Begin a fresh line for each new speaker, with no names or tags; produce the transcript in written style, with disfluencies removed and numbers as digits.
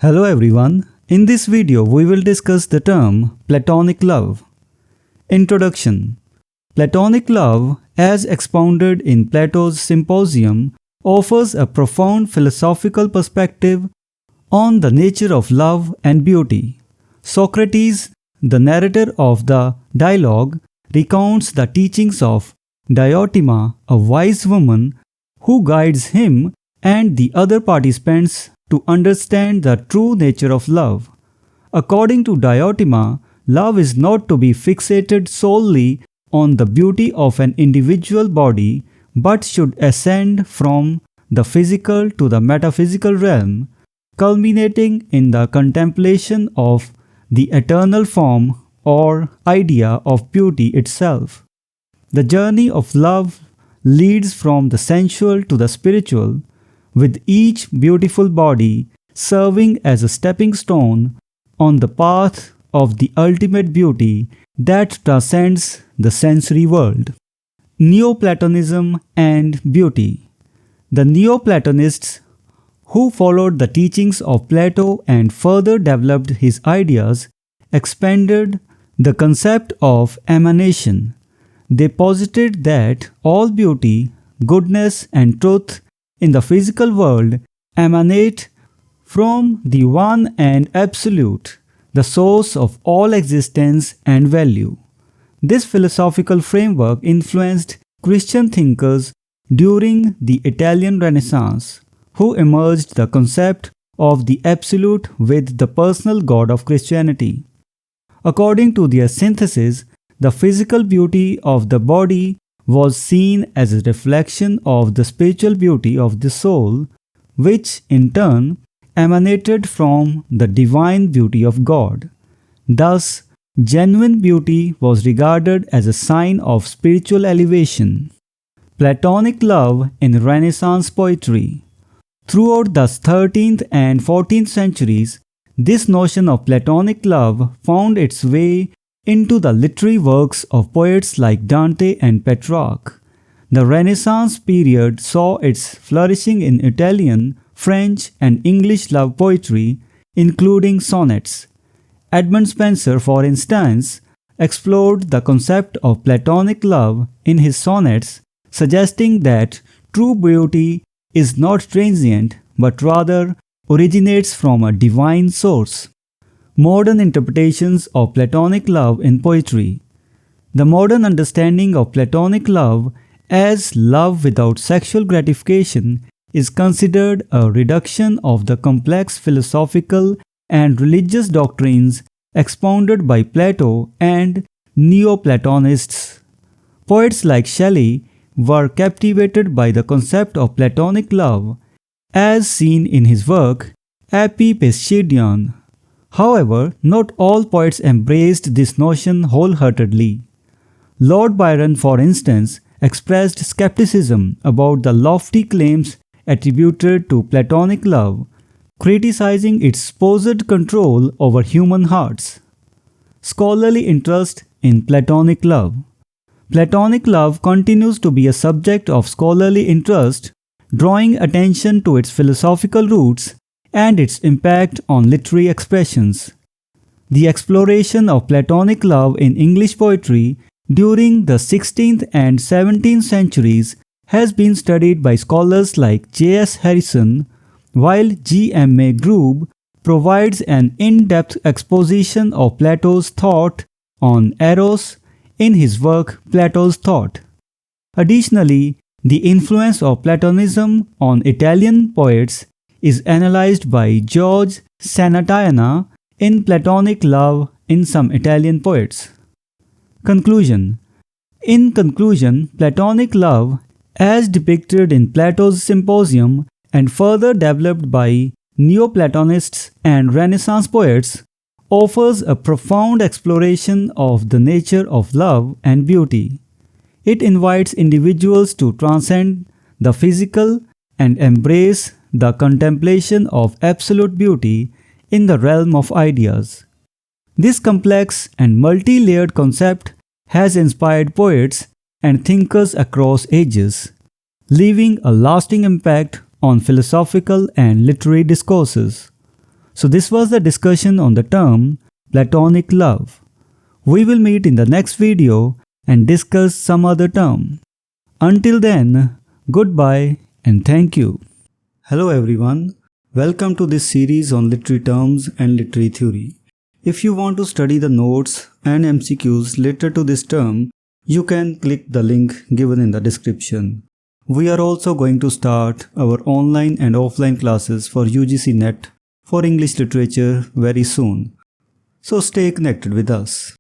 Hello everyone, in this video we will discuss the term Platonic love. Introduction. Platonic love, as expounded in Plato's Symposium, offers a profound philosophical perspective on the nature of love and beauty. Socrates, the narrator of the dialogue, recounts the teachings of Diotima, a wise woman who guides him and the other participants to understand the true nature of love. According to Diotima, love is not to be fixated solely on the beauty of an individual body, but should ascend from the physical to the metaphysical realm, culminating in the contemplation of the eternal form or idea of beauty itself. The journey of love leads from the sensual to the spiritual, with each beautiful body serving as a stepping stone on the path of the ultimate beauty that transcends the sensory world. Neoplatonism and beauty. The Neoplatonists, who followed the teachings of Plato and further developed his ideas, expanded the concept of emanation. They posited that all beauty, goodness, and truth in the physical world emanate from the one and absolute, the source of all existence and value. This philosophical framework influenced Christian thinkers during the Italian Renaissance, who emerged the concept of the absolute with the personal God of Christianity. According to their synthesis, the physical beauty of the body was seen as a reflection of the spiritual beauty of the soul, which in turn emanated from the divine beauty of God. Thus, genuine beauty was regarded as a sign of spiritual elevation. Platonic love in Renaissance poetry. Throughout the 13th and 14th centuries, this notion of Platonic love found its way into the literary works of poets like Dante and Petrarch. The Renaissance period saw its flourishing in Italian, French, and English love poetry, including sonnets. Edmund Spenser, for instance, explored the concept of Platonic love in his sonnets, suggesting that true beauty is not transient but rather originates from a divine source. Modern interpretations of Platonic love in poetry. The modern understanding of Platonic love as love without sexual gratification is considered a reduction of the complex philosophical and religious doctrines expounded by Plato and Neoplatonists. Poets like Shelley were captivated by the concept of Platonic love, as seen in his work Epipsychidion. However, not all poets embraced this notion wholeheartedly. Lord Byron, for instance, expressed skepticism about the lofty claims attributed to Platonic love, criticizing its supposed control over human hearts. Scholarly interest in Platonic love. Platonic love continues to be a subject of scholarly interest, drawing attention to its philosophical roots and its impact on literary expressions. The exploration of Platonic love in English poetry during the 16th and 17th centuries has been studied by scholars like J.S. Harrison, while G.M.A. Grube provides an in-depth exposition of Plato's thought on Eros in his work Plato's Thought. Additionally, the influence of Platonism on Italian poets is analyzed by George Sanatayana in Platonic Love in Some Italian Poets. Conclusion. In conclusion, Platonic love, as depicted in Plato's Symposium and further developed by Neoplatonists and Renaissance poets, offers a profound exploration of the nature of love and beauty. It invites individuals to transcend the physical and embrace the contemplation of absolute beauty in the realm of ideas. This complex and multi-layered concept has inspired poets and thinkers across ages, leaving a lasting impact on philosophical and literary discourses. So this was the discussion on the term Platonic love. We will meet in the next video and discuss some other term. Until then, goodbye and thank you. Hello everyone, welcome to this series on literary terms and literary theory. If you want to study the notes and MCQs related to this term, you can click the link given in the description. We are also going to start our online and offline classes for UGC NET for English literature very soon. So stay connected with us.